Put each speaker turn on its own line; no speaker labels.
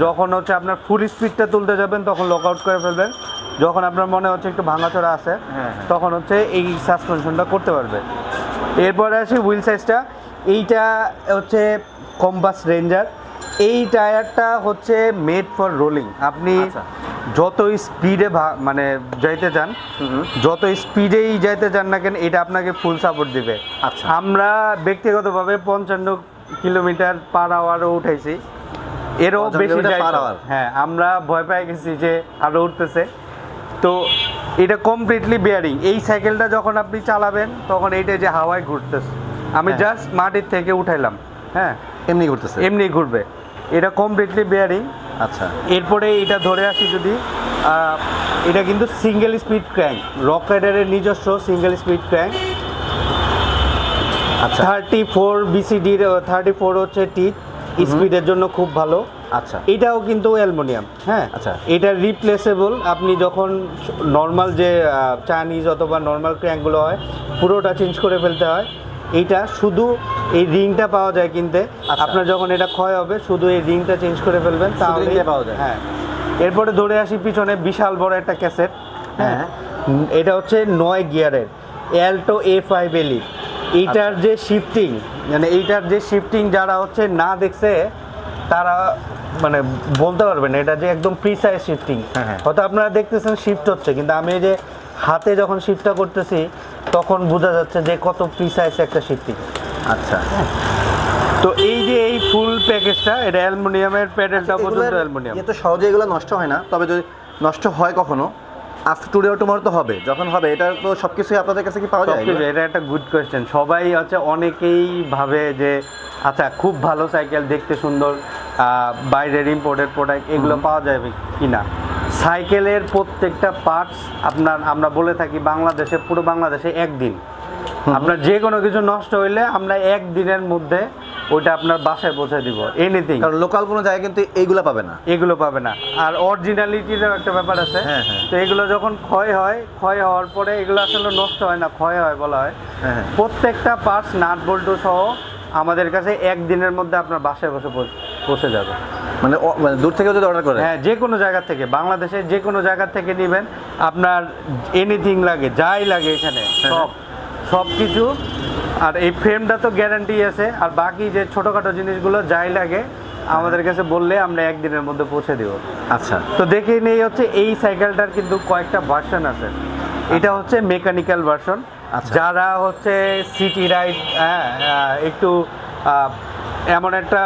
যখন হচ্ছে আপনার ফুল স্পিডটা তুলতে যাবেন তখন লক আউট করে ফেলবেন, যখন আপনার মনে হচ্ছে একটু ভাঙাচোরা আছে তখন হচ্ছে এই সাসপেনশনটা করতে পারবে। এরপরে আসি হুইল সাইজটা, এইটা হচ্ছে কম্পাস রেঞ্জার। এই টায়ারটা হচ্ছে মেড ফর রোলিং। আপনি যত স্পিডে মানে যাইতে চান, যত স্পিডেই যাইতে চান না কেন এটা আপনাকে ফুল সাপোর্ট দিবে।
আচ্ছা,
আমরা ব্যক্তিগতভাবে 55 কিলোমিটার পার আওয়ারও উঠাইছি, এরও বেশি যায়। হ্যাঁ, আমরা ভয় পেয়ে গেছি যে আরও উঠতেছে। তো এটা কমপ্লিটলি বেয়ারিং। এই সাইকেলটা যখন আপনি চালাবেন তখন এইটা যে হাওয়ায় ঘুরতেছে, আমি জাস্ট মাটির থেকে উঠাইলাম, হ্যাঁ
এমনি ঘুরতেছে,
এমনি ঘুরবে। এটা কমপ্লিটলি বেয়ারিং।
আচ্ছা,
এরপরে এটা ধরে আসি যদি, এটা কিন্তু সিঙ্গেল স্পিড ক্র্যাঙ্ক, রক রাইডারের নিজস্ব সিঙ্গেল স্পিড ক্র্যাঙ্ক।
আচ্ছা,
34 বিসিডির 34 হচ্ছে টিথ, স্পিডের জন্য খুব ভালো।
আচ্ছা,
এটাও কিন্তু অ্যালুমিনিয়াম। হ্যাঁ,
আচ্ছা,
এটা রিপ্লেসেবল। আপনি যখন নর্মাল যে চাইনিজ অথবা নর্মাল ক্র্যাঙ্কগুলো হয় পুরোটা চেঞ্জ করে ফেলতে হয়। এইটা শুধু এই রিংটা পাওয়া যায় কিনতে। আপনার যখন এটা ক্ষয় হবে শুধু এই রিংটা চেঞ্জ করে ফেলবেন, তাহলে
পাওয়া যায়।
হ্যাঁ, এরপরে ধরে আসি পিছনে বিশাল বড় একটা ক্যাসেট। হ্যাঁ, এটা হচ্ছে 9 গিয়ারের অ্যাল্টো A5 এলিট। এইটার যে শিফটিং, মানে এইটার যে শিফটিং যারা হচ্ছে না দেখছে তারা মানে বলতে পারবেন এটা যে একদম প্রিসাইজ শিফটিং। হয়তো আপনারা দেখতেছেন শিফট হচ্ছে, কিন্তু আমি এই যে হাতে যখন শিফটটা করতেছি তখন বোঝা যাচ্ছে যে কত প্রিসাইজ একটা শিফটিং।
আচ্ছা,
তো এই যে এই ফুল প্যাকেজটা, এটা অ্যালুমিনিয়ামের, প্যাডেলটা পর্যন্ত অ্যালুমিনিয়াম।
এত সহজে এগুলো নষ্ট হয় না, তবে যদি নষ্ট হয় কখনো, আজকে টুডে টুমরো তো হবে, যখন হবে এটা তো সবকিছুই আপনাদের কাছে কি পাওয়া যায়?
এটা একটা গুড কোয়েশ্চেন। সবাই হচ্ছে অনেকেই ভাবে যে আচ্ছা খুব ভালো সাইকেল, দেখতে সুন্দর, বাইরের ইম্পোর্টেড প্রোডাক্ট এগুলো পাওয়া যাবে কিনা। সাইকেলের প্রত্যেকটা পার্টস আমরা বলে থাকি বাংলাদেশে, পুরো বাংলাদেশে একদিন আপনার যে কোনো কিছু নষ্ট হইলে আমরা একদিনের মধ্যে ওইটা আপনার বাসায় পৌঁছে দিব, এনিথিং।
কারণ লোকাল কোনো জায়গায় কিন্তু এইগুলো পাবে না,
এগুলো পাবে না। আর অরিজিনালিটিরও একটা ব্যাপার আছে। তো এগুলো যখন ক্ষয় হওয়ার পরে এগুলো আসলে নষ্ট হয় না, ক্ষয় হয় বলা হয়। প্রত্যেকটা পার্টস নাট বল্টু সহ আমাদের কাছে একদিনের মধ্যে আপনার বাসায় বসে পৌঁছে যাবে।
মানে দূর থেকে যদি অর্ডার করে,
হ্যাঁ, যে কোনো জায়গা থেকে, বাংলাদেশের যে কোনো জায়গা থেকে নেবেন, আপনার এনিথিং লাগে, যাই লাগে এখানে সব কিছু। আর এই ফ্রেমটা তো গ্যারান্টি আছে, আর বাকি যে ছোটোখাটো জিনিসগুলো যাই লাগে আমাদের কাছে বললে আমরা একদিনের মধ্যে পৌঁছে দেব।
আচ্ছা,
তো দেখে নেই হচ্ছে এই সাইকেলটার কিন্তু কয়েকটা ভার্সন আছে। এটা হচ্ছে মেকানিক্যাল ভার্সন। যারা হচ্ছে সিটি রাইড, একটু এমন একটা